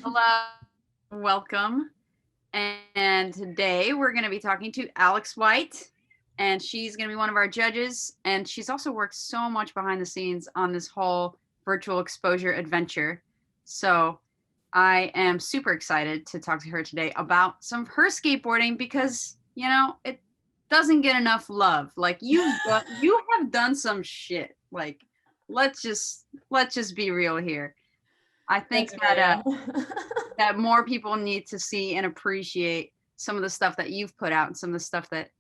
Hello, welcome. And today we're going to be talking to Alex White, and she's going to be one of our judges. And she's also worked so much behind the scenes on this whole virtual exposure adventure. So I am super excited to talk to her today about some of her skateboarding because, it doesn't get enough love. Like you have done some shit. Like let's just be real here. I think that more people need to see and appreciate some of the stuff that you've put out and some of the stuff that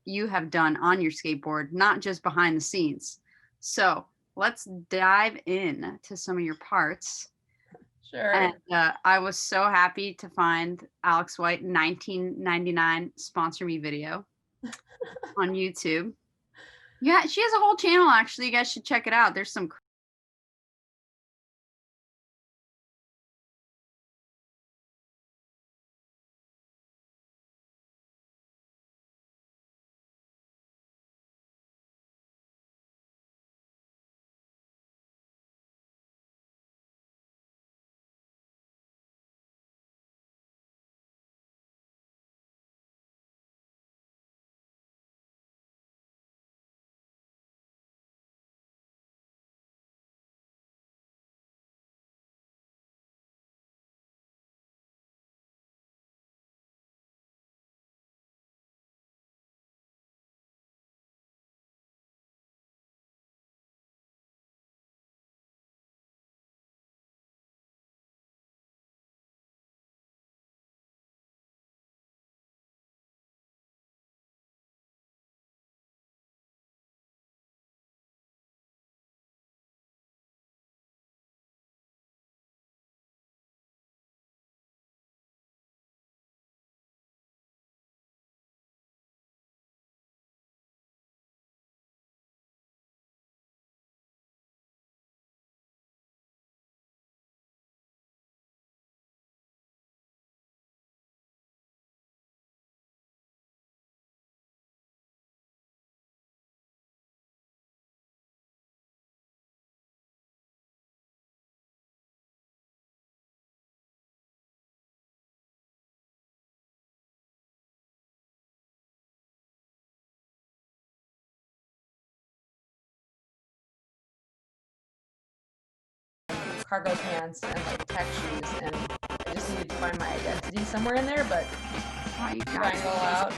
you have done on your skateboard, not just behind the scenes. So let's dive in to some of your parts. Sure. And I was so happy to find Alex White 1999 sponsor me video on YouTube. Yeah, she has a whole channel actually. You guys should check it out. There's some Cargo pants and like tech shoes, and I just needed to find my identity somewhere in there, but you try and go out.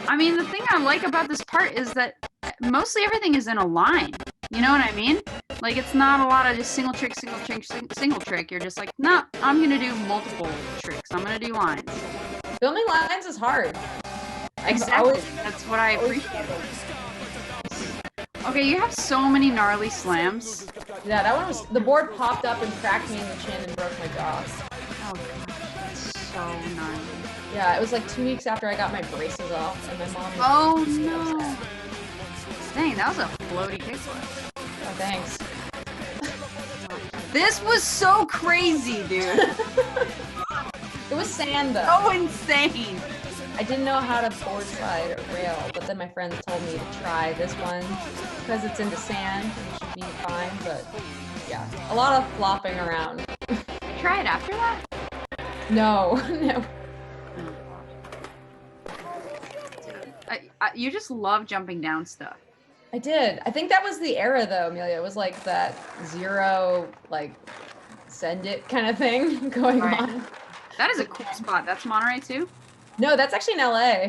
I mean, the thing I like about this part is that mostly everything is in a line. You know what I mean? Like it's not a lot of just single trick, single trick, single trick. You're just like, no, I'm gonna do multiple tricks. I'm gonna do lines. Filming lines is hard. Exactly. That's what I appreciate. Okay, you have so many gnarly slams. Yeah, that one was, the board popped up and cracked me in the chin and broke my jaw. Oh gosh, that's so gnarly. Yeah, it was like 2 weeks after I got my braces off, and my mom was oh so no. upset. Dang, that was a floaty kickflip. Oh, thanks. This was so crazy, dude. It was sand though. So insane. I didn't know how to board slide or rail, but then my friend told me to try this one because it's into sand and it should be fine, but yeah, a lot of flopping around. Try it after that? No, no. You just love jumping down stuff. I did. I think that was the era though, Amelia. It was like that zero, like send it kind of thing going on. That is a cool spot. That's Monterey too? No, that's actually in LA.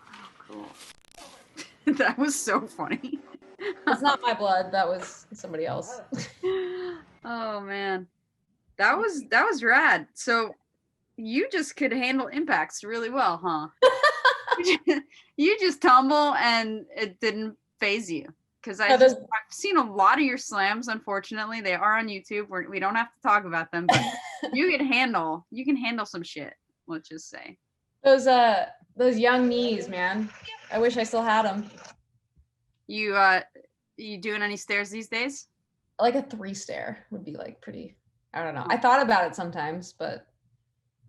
Oh, cool. That was so funny. It's not my blood. That was somebody else. Oh man. That was rad. So you just could handle impacts really well, huh? You just tumble and it didn't phase you. Because I've seen a lot of your slams, unfortunately. They are on YouTube. We don't have to talk about them, but you can handle some shit, let's just say. Those young knees, man. I wish I still had them. You doing any stairs these days? Like a 3-stair would be like pretty, I don't know. I thought about it sometimes, but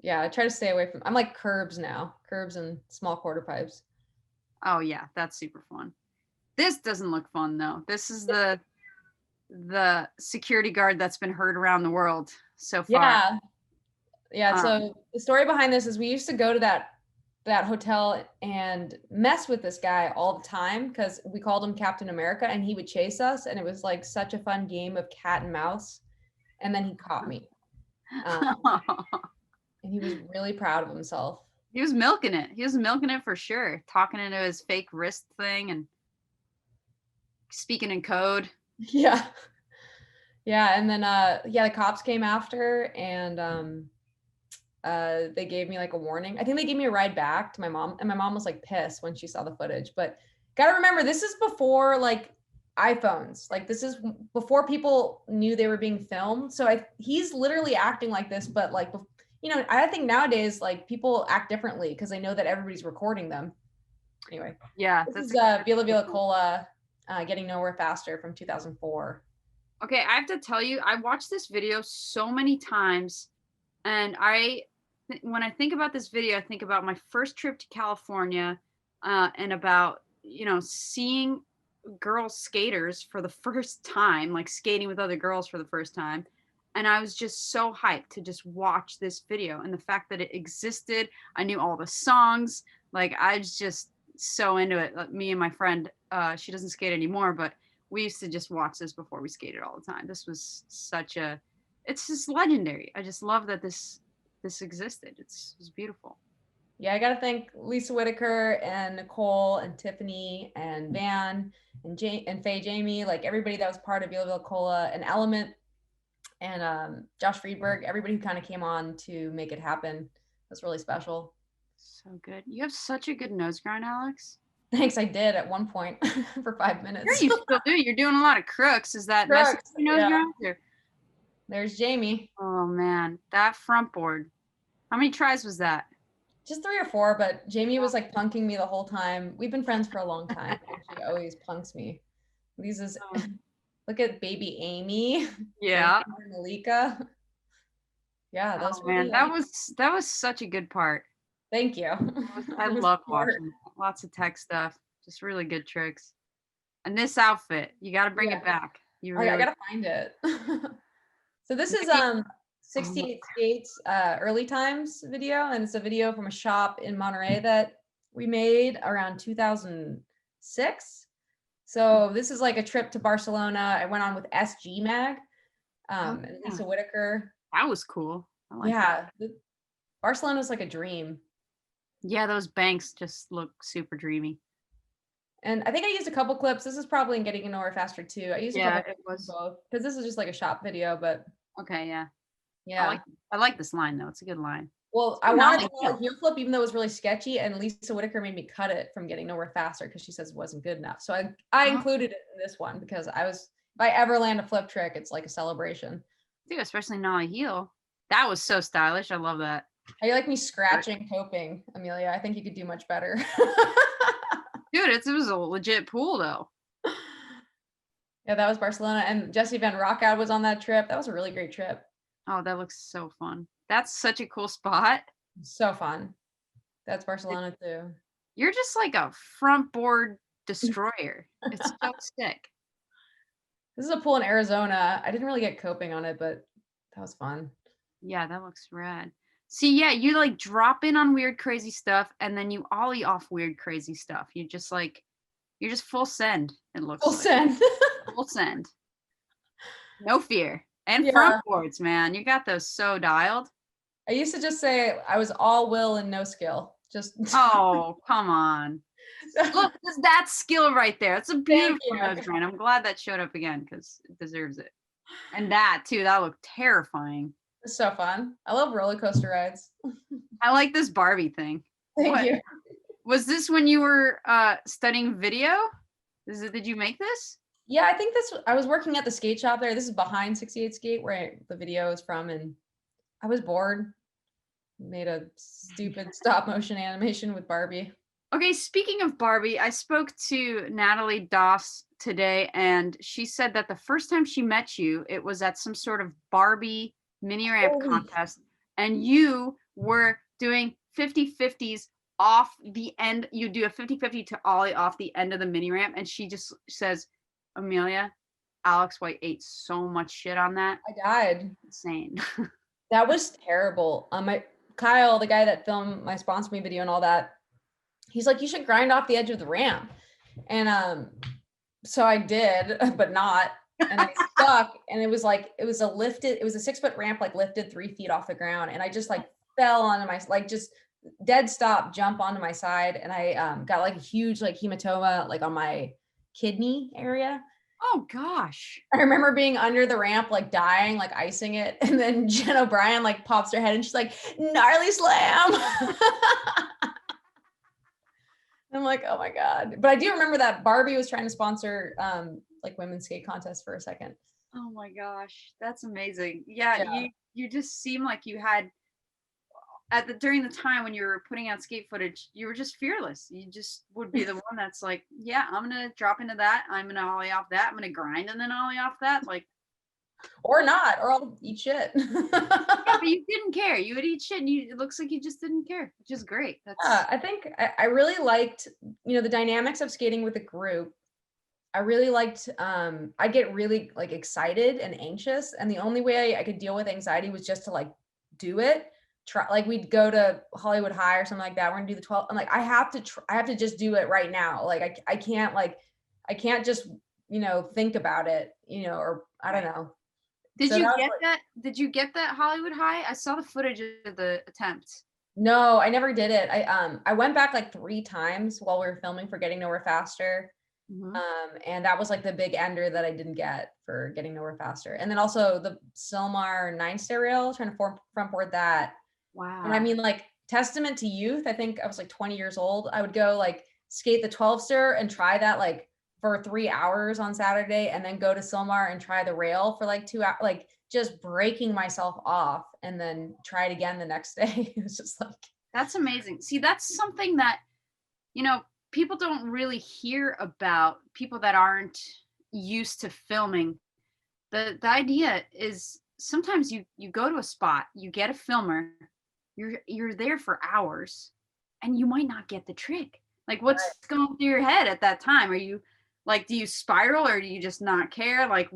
yeah, I try to stay away from, I'm like curbs now. Curbs and small quarter pipes. Oh yeah, that's super fun. This doesn't look fun though. This is the security guard that's been heard around the world so far. Yeah. Yeah, Um, so the story behind this is we used to go to that hotel and mess with this guy all the time because we called him Captain America and he would chase us and it was like such a fun game of cat and mouse. And then he caught me. Um, and he was really proud of himself. he was milking it. He was milking it for sure. Talking into his fake wrist thing and speaking in code. Yeah. Yeah, and then the cops came after and they gave me like a warning. I think they gave me a ride back to my mom, and my mom was like pissed when she saw the footage. But gotta remember, this is before like iPhones. Like this is before people knew they were being filmed. So he's literally acting like this, but like I think nowadays like people act differently because they know that everybody's recording them. Anyway, Yeah, this that's is Vila Vila Cola, Getting Nowhere Faster from 2004. okay. I have to tell you, I watched this video so many times, and when I think about this video, I think about my first trip to California, and about seeing girl skaters for the first time, like skating with other girls for the first time. And I was just so hyped to just watch this video. And the fact that it existed, I knew all the songs. Like I was just so into it. Like, me and my friend, she doesn't skate anymore, but we used to just watch this before we skated all the time. This was it's just legendary. I just love that this existed. It's beautiful. Yeah, I got to thank Lisa Whitaker and Nicole and Tiffany and Van and Faye Jamie, like everybody that was part of Vila Vila Cola and Element and Josh Friedberg, everybody who kind of came on to make it happen. It was really special. So good. You have such a good nose grind, Alex. Thanks, I did at one point for 5 Sure, minutes. you still do. You're doing a lot of crooks. Is that Crooks, necessary nose yeah. grind? Or? There's Jamie. Oh man, that front board. How many tries was that? Just 3 or 4, but Jamie was like punking me the whole time. We've been friends for a long time. She always punks me. Lisa's look at baby Amy. Yeah. Malika. Yeah, that was man, really that was such a good part. Thank you. I love watching that. Lots of tech stuff. Just really good tricks. And this outfit, you got to bring it back. You really I gotta find it. So this is 68 Skates early times video, and it's a video from a shop in Monterey that we made around 2006. So this is like a trip to Barcelona. I went on with SG Mag, and Lisa Whitaker. That was cool. I like that. Barcelona is like a dream. Yeah, those banks just look super dreamy. And I think I used a couple clips. This is probably in Getting Nowhere Faster too. I used a couple clips both because this is just like a shop video, but okay, yeah. Yeah. I like this line though. It's a good line. Well, I wanted to call it heel flip even though it was really sketchy, and Lisa Whitaker made me cut it from Getting Nowhere Faster because she says it wasn't good enough. So I included it in this one because if I ever land a flip trick, it's like a celebration. Dude, especially nollie heel. That was so stylish. I love that. How you like me scratching coping, Amelia? I think you could do much better. Dude, it was a legit pool though. Yeah, that was Barcelona, and Jesse Van Rockout was on that trip. That was a really great trip. Oh, that looks so fun. That's such a cool spot. So fun. That's Barcelona too. You're just like a front board destroyer. It's so sick. This is a pool in Arizona. I didn't really get coping on it, but that was fun. Yeah, that looks rad. See, yeah, you like drop in on weird, crazy stuff, and then you ollie off weird, crazy stuff. You're just full send. It looks full send. Full send. No fear. And front boards, man. You got those so dialed. I used to just say I was all will and no skill. Just oh, come on. Look, that skill right there. It's a beautiful nose grind. I'm glad that showed up again because it deserves it. And that too, that looked terrifying. It's so fun. I love roller coaster rides. I like this Barbie thing. Thank you. Was this when you were studying video? Did you make this? Yeah, I think I was working at the skate shop there. This is behind 68 Skate where the video is from, and I was bored. Made a stupid stop motion animation with Barbie. Okay, speaking of Barbie, I spoke to Natalie Doss today, and she said that the first time she met you, it was at some sort of Barbie mini ramp contest, and you were doing 50-50s off the end. You do a 50-50 to ollie off the end of the mini ramp, and she just says, Amelia, Alex White ate so much shit on that. I died. Insane. That was terrible. My Kyle, the guy that filmed my sponsor me video and all that, he's like, you should grind off the edge of the ramp. And so I did, but not. And I stuck, and it was a 6-foot ramp, like lifted 3 feet off the ground. And I just like fell onto my, like just dead stop, jump onto my side. And I got like a huge like hematoma, like on my kidney area. Oh gosh. I remember being under the ramp, like dying, like icing it. And then Jen O'Brien like pops her head and she's like, gnarly slam. I'm like, oh my God. But I do remember that Barbie was trying to sponsor like women's skate contests for a second. Oh my gosh. That's amazing. Yeah, Yeah. you just seem like you had during the time when you were putting out skate footage, you were just fearless. You just would be the one that's like, yeah, I'm gonna drop into that. I'm gonna ollie off that. I'm gonna grind and then ollie off that. Like, Or not, or I'll eat shit. yeah, but you didn't care. You would eat shit, and it looks like you just didn't care, which is great. That's I think I really liked, the dynamics of skating with a group. I really liked, I get really like excited and anxious. And the only way I could deal with anxiety was just to like do it. Try, like we'd go to Hollywood High or something like that. We're gonna do the 12. I'm like, I have to just do it right now. Like I can't I can't just, think about it, or I don't know. Did So you that was get like, that? Did you get that Hollywood High? I saw the footage of the attempt. no, I never did it. I went back like 3 times while we were filming for Getting Nowhere Faster. Mhm. And that was like the big ender that I didn't get for Getting Nowhere Faster. And then also the Silmar 9-stair rail, trying to front board that. And I Wow. mean, like, testament to youth. I think I was like 20 years old. I would go like skate the 12-stair and try that like for 3 hours on Saturday, and then go to Silmar and try the rail for like 2 hours, like just breaking myself off, and then try it again the next day. It was just like, That's amazing. See, that's something that, you know, people don't really hear about, people that aren't used to filming. The idea is sometimes you go to a spot, you get a filmer, you're there for hours, and you might not get the trick. Like, what's going through your head at that time? Are you like, do you spiral, or do you just not care? Like,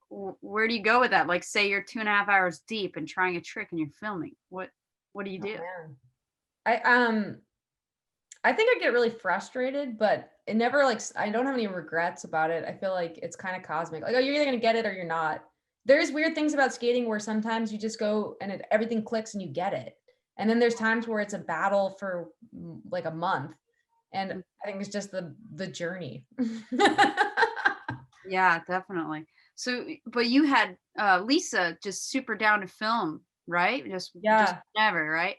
where do you go with that? Like, say you're 2.5 hours deep and trying a trick and you're filming. What do you oh do? man. I think I get really frustrated, but it never like I don't have any regrets about it. I feel like it's kind of cosmic. Like, oh, you're either gonna get it or you're not. There's weird things about skating where sometimes you just go and everything clicks and you get it. And then there's times where it's a battle for like a month. And I think it's just the journey. Yeah, definitely. So, but you had Lisa just super down to film, right? Just Yeah. never, right?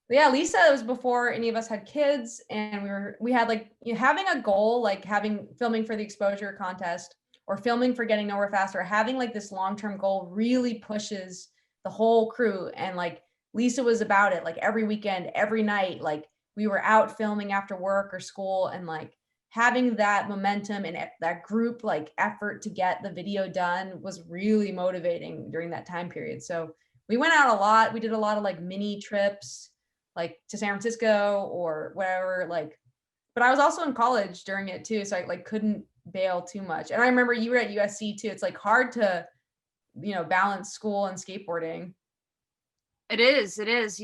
Yeah, Lisa, it was before any of us had kids, and we had like, having a goal, like having filming for the exposure contest or filming for Getting Nowhere Faster, having like this long-term goal really pushes the whole crew. And like Lisa was about it, like every weekend, every night, like we were out filming after work or school, and like having that momentum and that group like effort to get the video done was really motivating during that time period. So we went out a lot. We did a lot of like mini trips, like to San Francisco or wherever, like, but I was also in college during it too. So I like couldn't bail too much. And I remember you were at USC too. It's like hard to, balance school and skateboarding. It is. It is.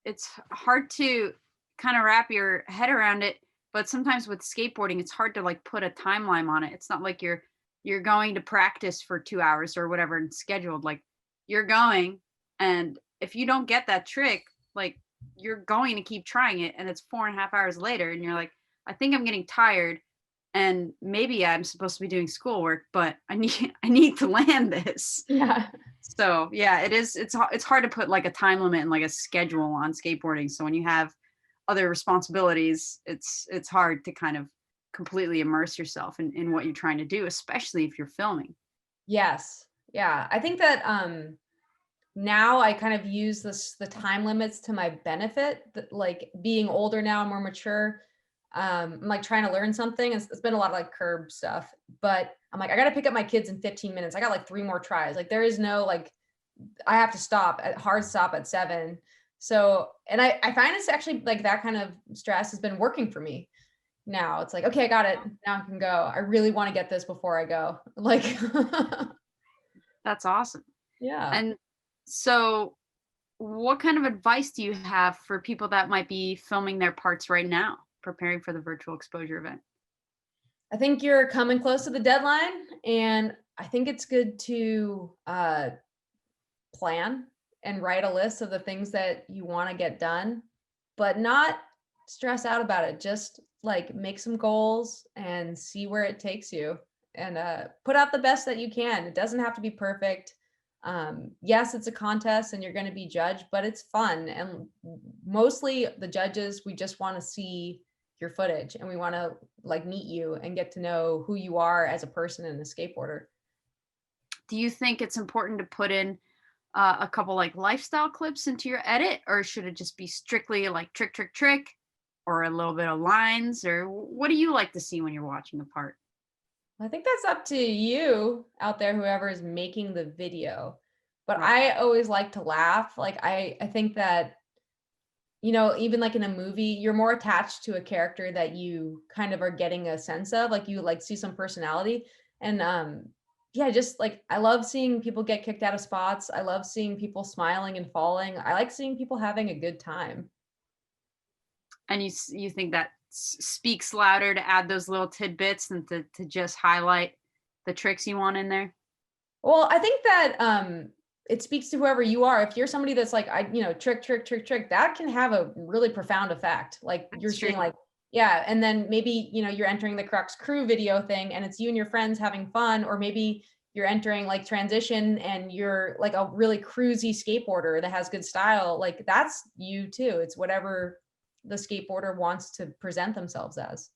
It's hard to kind of wrap your head around it, but sometimes with skateboarding, it's hard to like put a timeline on it. It's not like you're going to practice for 2 hours or whatever and scheduled. Like, you're going, and if you don't get that trick, like, you're going to keep trying it, and it's 4.5 hours later, and you're like, I think I'm getting tired, and maybe I'm supposed to be doing schoolwork, but I need to land this. Yeah. So yeah, it is. It's hard to put like a time limit and like a schedule on skateboarding. So when you have other responsibilities, it's hard to kind of completely immerse yourself in what you're trying to do, especially if you're filming. Yes. Yeah. I think that now I kind of use the time limits to my benefit. Like being older now, more mature. I'm like trying to learn something. It's been a lot of like curb stuff, but I'm like, I got to pick up my kids in 15 minutes. I got like 3 more tries. Like there is no like, I have to hard stop at 7. So, and I find it's actually like that kind of stress has been working for me. Now it's like, okay, I got it. Now I can go. I really want to get this before I go. Like, That's awesome. yeah. And So what kind of advice do you have for people that might be filming their parts right now, preparing for the virtual exposure event? I think you're coming close to the deadline, and I think it's good to plan and write a list of the things that you want to get done, but not stress out about it. Just like make some goals and see where it takes you, and put out the best that you can. It doesn't have to be perfect. Yes, it's a contest and you're going to be judged, but it's fun. And mostly the judges, we just want to see your footage and we want to like meet you and get to know who you are as a person and a skateboarder. Do you think it's important to put in a couple like lifestyle clips into your edit, or should it just be strictly like trick, trick, trick, or a little bit of lines? Or what do you like to see when you're watching the part? I think that's up to you out there, whoever is making the video. But Right. I always like to laugh. Like I think that, even like in a movie, you're more attached to a character that you kind of are getting a sense of, like you like see some personality. And yeah, just like I love seeing people get kicked out of spots. I love seeing people smiling and falling. I like seeing people having a good time. And you think that speaks louder to add those little tidbits than to just highlight the tricks you want in there? Well, I think that it speaks to whoever you are. If you're somebody that's like, trick, trick, trick, trick, that can have a really profound effect. Like you're That's true. seeing like, yeah. And then maybe, you're entering the Crux crew video thing and it's you and your friends having fun, or maybe you're entering like transition and you're like a really cruisy skateboarder that has good style. Like that's you too. It's whatever the skateboarder wants to present themselves as.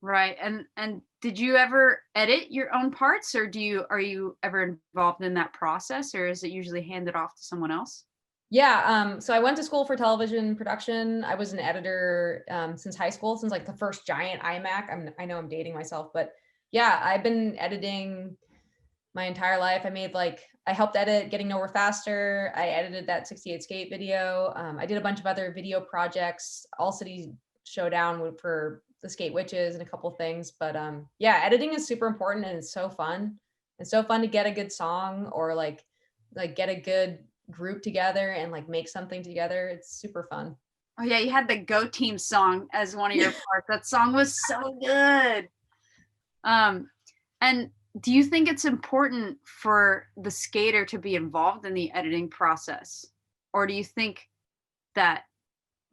Right. And did you ever edit your own parts, or are you ever involved in that process, or is it usually handed off to someone else? Yeah, so I went to school for television production. I was an editor since high school, since like the first giant iMac. I know I'm dating myself, but yeah, I've been editing my entire life. I helped edit Getting Nowhere Faster. I edited that 68 skate video. I did a bunch of other video projects, All City Showdown for the Skate Witches and a couple things. But yeah, editing is super important and it's so fun. It's so fun to get a good song or like get a good group together and like make something together. It's super fun. Oh yeah, you had the Go Team song as one of your parts. That song was so good. Um, and do you think it's important for the skater to be involved in the editing process? Or do you think that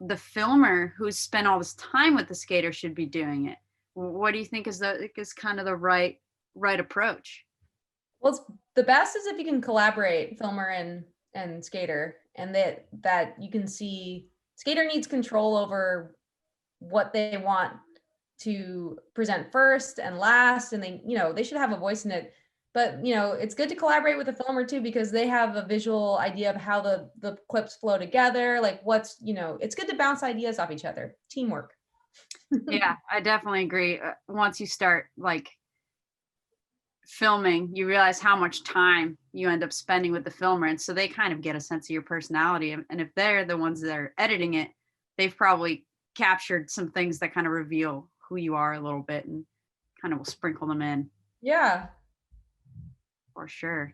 the filmer who's spent all this time with the skater should be doing it? What do you think is kind of the right approach? Well, the best is if you can collaborate, filmer and skater, and that you can see skater needs control over what they want to present first and last, and they should have a voice in it. But it's good to collaborate with the filmer too, because they have a visual idea of how the clips flow together. Like it's good to bounce ideas off each other. Teamwork. Yeah, I definitely agree. Once you start like filming, you realize how much time you end up spending with the filmer, and so they kind of get a sense of your personality. And if they're the ones that are editing it, they've probably captured some things that kind of reveal who you are a little bit, and kind of will sprinkle them in. Yeah. For sure.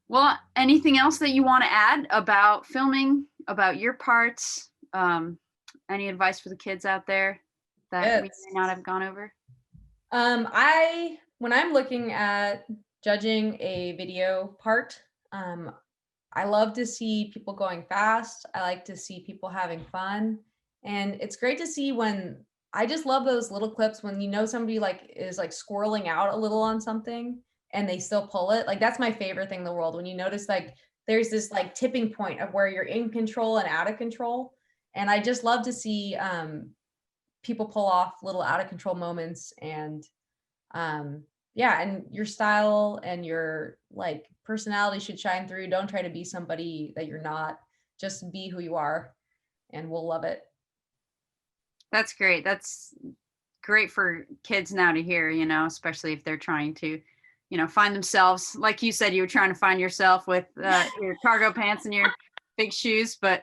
Well, anything else that you want to add about filming, about your parts? Any advice for the kids out there that we may not have gone over? When I'm looking at judging a video part, I love to see people going fast. I like to see people having fun. And it's great to see when I just love those little clips when somebody like is like squirreling out a little on something and they still pull it. Like that's my favorite thing in the world, when you notice like there's this like tipping point of where you're in control and out of control. And I just love to see people pull off little out of control moments. And yeah, and your style and your like personality should shine through. Don't try to be somebody that you're not. Just be who you are, and we'll love it. That's great. That's great for kids now to hear, especially if they're trying to, find themselves. Like you said, you were trying to find yourself with your cargo pants and your big shoes, but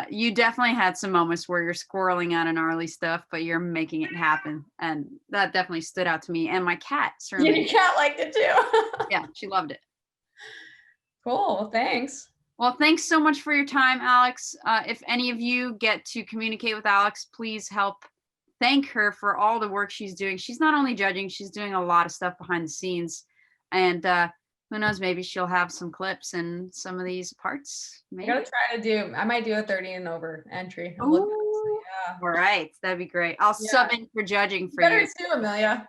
you definitely had some moments where you're squirreling out of gnarly stuff, but you're making it happen. And that definitely stood out to me. And my cat certainly. Your cat liked it too. Yeah, she loved it. Cool. Well, thanks. Well, thanks so much for your time, Alex. If any of you get to communicate with Alex, please help thank her for all the work she's doing. She's not only judging, she's doing a lot of stuff behind the scenes. And who knows, maybe she'll have some clips in some of these parts. Maybe. I might do a 30 and over entry. Ooh, yeah. All right. That'd be great. I'll sub in for judging for Better you. too, Amelia.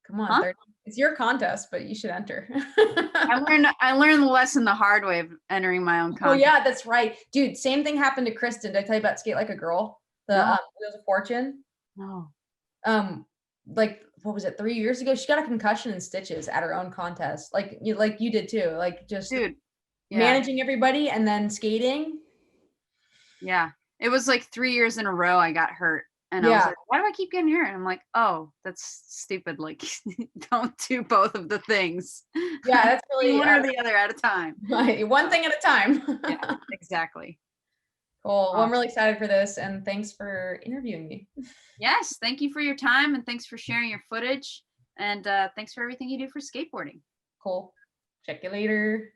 Come on, 30. It's your contest, but you should enter. I learned the lesson the hard way of entering my own contest. Oh yeah, that's right. Dude, same thing happened to Kristen. Did I tell you about Skate Like a Girl? The Wheels of Fortune? No. Like what was it, 3 years ago? She got a concussion and stitches at her own contest. Like you did too. Like just Dude, managing everybody and then skating. Yeah. It was like 3 years in a row I got hurt. And I was like, why do I keep getting hurt? And I'm like, oh, that's stupid. Like, don't do both of the things. Yeah, that's really one or the other at a time. One thing at a time. Yeah, exactly. Cool. Well, I'm really excited for this, and thanks for interviewing me. Yes, thank you for your time, and thanks for sharing your footage, and thanks for everything you do for skateboarding. Cool. Check you later.